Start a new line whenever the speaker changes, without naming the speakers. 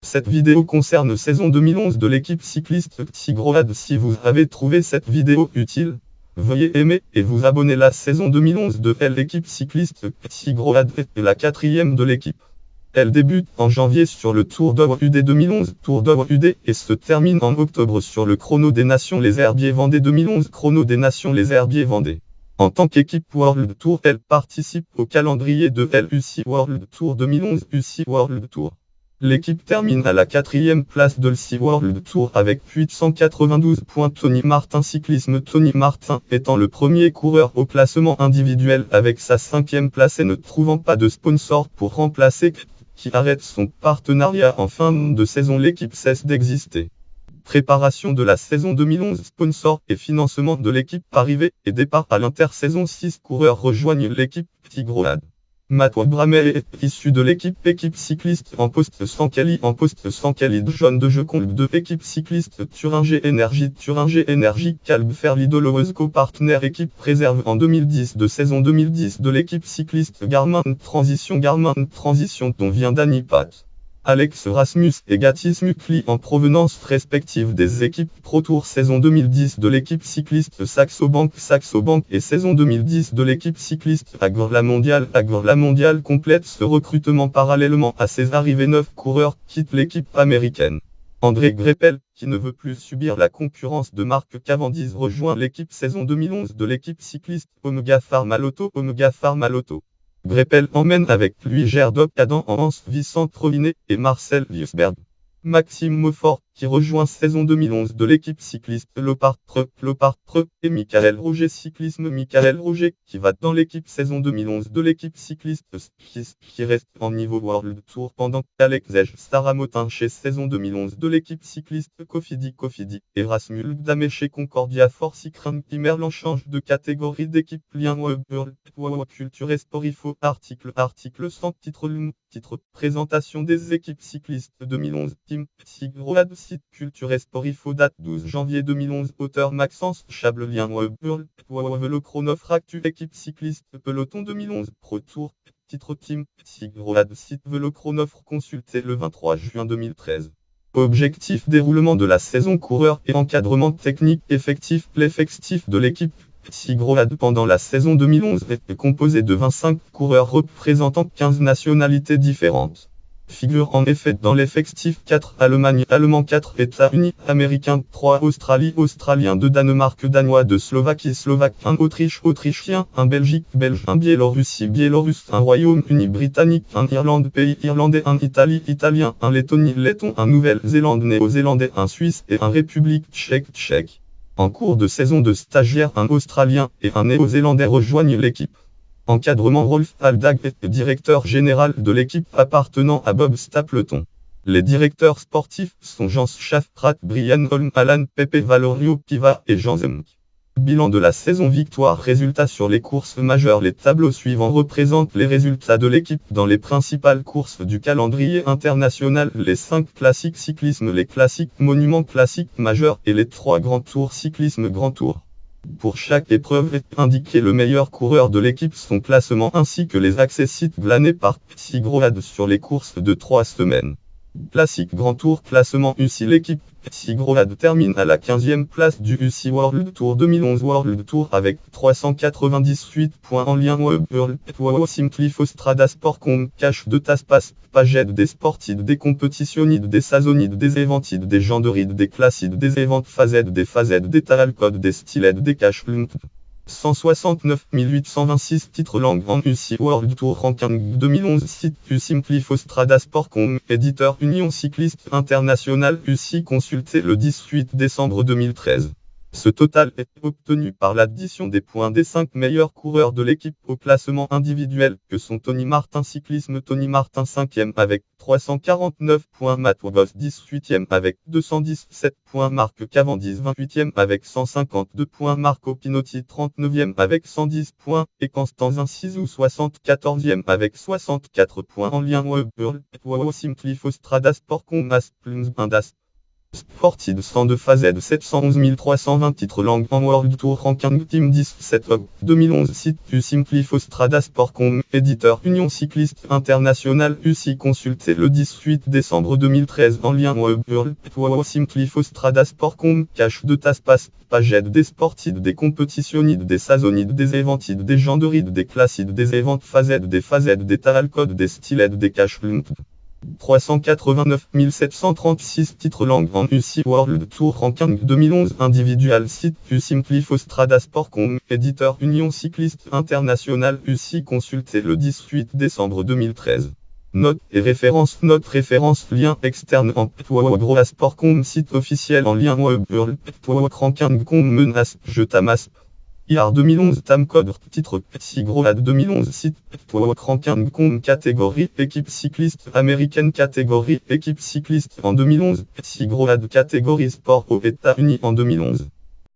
Cette vidéo concerne saison 2011 de l'équipe cycliste Tigroad. Si vous avez trouvé cette vidéo utile, veuillez aimer et vous abonner. La saison 2011 de l'équipe cycliste Tigroad est la quatrième de l'équipe. Elle débute en janvier sur le Tour d'Oued 2011, Tour d'Oued, et se termine en octobre sur le Chrono des Nations Les Herbiers Vendée 2011, Chrono des Nations Les Herbiers Vendée. En tant qu'équipe World Tour, elle participe au calendrier de l'UCI World Tour 2011, UCI World Tour. L'équipe termine à la quatrième place de l'UCI World Tour avec 892 points. Tony Martin Cyclisme. Tony Martin étant le premier coureur au classement individuel avec sa cinquième place et ne trouvant pas de sponsor pour remplacer, qui arrête son partenariat en fin de saison, l'équipe cesse d'exister. Préparation de la saison 2011, sponsor et financement de l'équipe. Arrivée et départ à l'intersaison, 6 coureurs rejoignent l'équipe Tigroad. Matteo Bramel est issu de l'équipe cycliste en poste sans quali. John de Jeconde de l'équipe cycliste Thuringia Energy Calb Ferlidolo's co-partenaire équipe réserve en 2010 de saison 2010 de l'équipe cycliste Garmin Transition dont vient Danny Pat. Alex Rasmus et Gatis Mukli en provenance respective des équipes Pro Tour saison 2010 de l'équipe cycliste Saxo Bank et saison 2010 de l'équipe cycliste Agor La Mondiale complète ce recrutement. Parallèlement à ses arrivées, 9 coureurs quittent l'équipe américaine. André Greipel, qui ne veut plus subir la concurrence de Mark Cavendish, rejoint l'équipe saison 2011 de l'équipe cycliste Omega Pharma Lotto. Greipel emmène avec lui Gerdop Adam en Hans Vicent Trollinet et Marcel Liusberg. Maxime Moffort, qui rejoint saison 2011 de l'équipe cycliste Lopart Treux, et Michael Roger Cyclisme. Michael Roger, qui va dans l'équipe saison 2011 de l'équipe cycliste Skis, qui reste en niveau World Tour pendant qu'Alex Saramotin chez saison 2011 de l'équipe cycliste Cofidis, et Rasmus Damé chez Concordia Forcicram. Merlan change de catégorie d'équipe. Lien Culture et Sport. Article 100. Titre présentation des équipes cyclistes 2011. Team Tigroad. Site Culture et Sport. Date 12 janvier 2011. Auteur Maxence Chable. Lien Velochronof. Actu équipe cycliste Peloton 2011 Pro Tour. Titre Team Tigroad. Site Velochronof. Consulté le 23 juin 2013. Objectif: déroulement de la saison, coureur et encadrement technique. Effectif: l'effectif de l'équipe Tigroad pendant la saison 2011 est composé de 25 coureurs représentant 15 nationalités différentes. Figurent en effet dans l'effectif 4 Allemands, 4 États-Unis américains, 3 Australie, Australiens, 2 Danemark, Danois, 2 Slovaquie, Slovaques, 1 Autriche, Autrichien, 1 Belgique, Belge, 1 Biélorussie, Biélorusse, 1 Royaume-Uni britannique, 1 Irlande, pays irlandais, 1 Italie, Italien, 1 Lettonie, Letton, 1 Nouvelle-Zélande, Néo-Zélandais, 1 Suisse et 1 République tchèque. En cours de saison, de stagiaires, 1 Australien et 1 Néo-Zélandais rejoignent l'équipe. Encadrement: Rolf Aldag est directeur général de l'équipe appartenant à Bob Stapleton. Les directeurs sportifs sont Jean Schaffrath, Brian Holm, Alan Pepe, Valorio Piva et Jean Zemk. Bilan de la saison: victoire. Résultats sur les courses majeures. Les tableaux suivants représentent les résultats de l'équipe dans les principales courses du calendrier international: les 5 classiques cyclisme, les classiques monuments classiques majeurs et les 3 grands tours cyclisme grand tour. Pour chaque épreuve est indiqué le meilleur coureur de l'équipe, son classement ainsi que les accessits glanés par Tigroad sur les courses de 3 semaines. Classique Grand Tour. Classement UCI. L'équipe Tigroad termine à la 15e place du UCI World Tour 2011 World Tour avec 398 points. En lien Simplifostradasport.com. Cache de Taspas, Paged des Sportides, des Competitionides, des Sazonides, des Éventides, des Genderides, des Classides, des Éventes Phazed, des Taralcodes, des Styled, des Cache 169 826 titres langue en UCI World Tour Ranking 2011. Site Simplifostradasport.com. Éditeur Union Cycliste Internationale UCI. Consulté le 18 décembre 2013. Ce total est obtenu par l'addition des points des 5 meilleurs coureurs de l'équipe au classement individuel, que sont Tony Martin Cyclisme, Tony Martin 5e avec 349 points, Matt Waggos 18e avec 217 points, Mark Cavendish 28e avec 152 points, Marco Pinotti 39e avec 110 points, et Constantin Sizou 74e avec 64 points. En lien Simplifostradasport.com. Sported 102 FAZ 711 320 titres langue en World Tour Ranking Team 17 octobre 2011 site Simplifo Stradasport.com éditeur Union Cycliste Internationale UCI consulté le 18 décembre 2013 en lien web Simplifo Stradasport.com cache de taspas page des sportides des compétitionides des saisonides des éventides des genderides des classides des éventes FAZ des taralcodes des stylèdes des caches 389 736 titres langue en UCI World Tour Ranking 2011 individual site Simplifo Stradasport.com éditeur Union Cycliste Internationale UCI consulté le 18 décembre 2013. Note et référence lien externe en Groasport.com site officiel en lien web Ranking.com menace je tamas IAR 2011 Tamcode titre Sigroad 2011 site Ranking.com catégorie équipe cycliste américaine catégorie équipe cycliste en 2011 Sigroad catégorie sport aux États-Unis en 2011.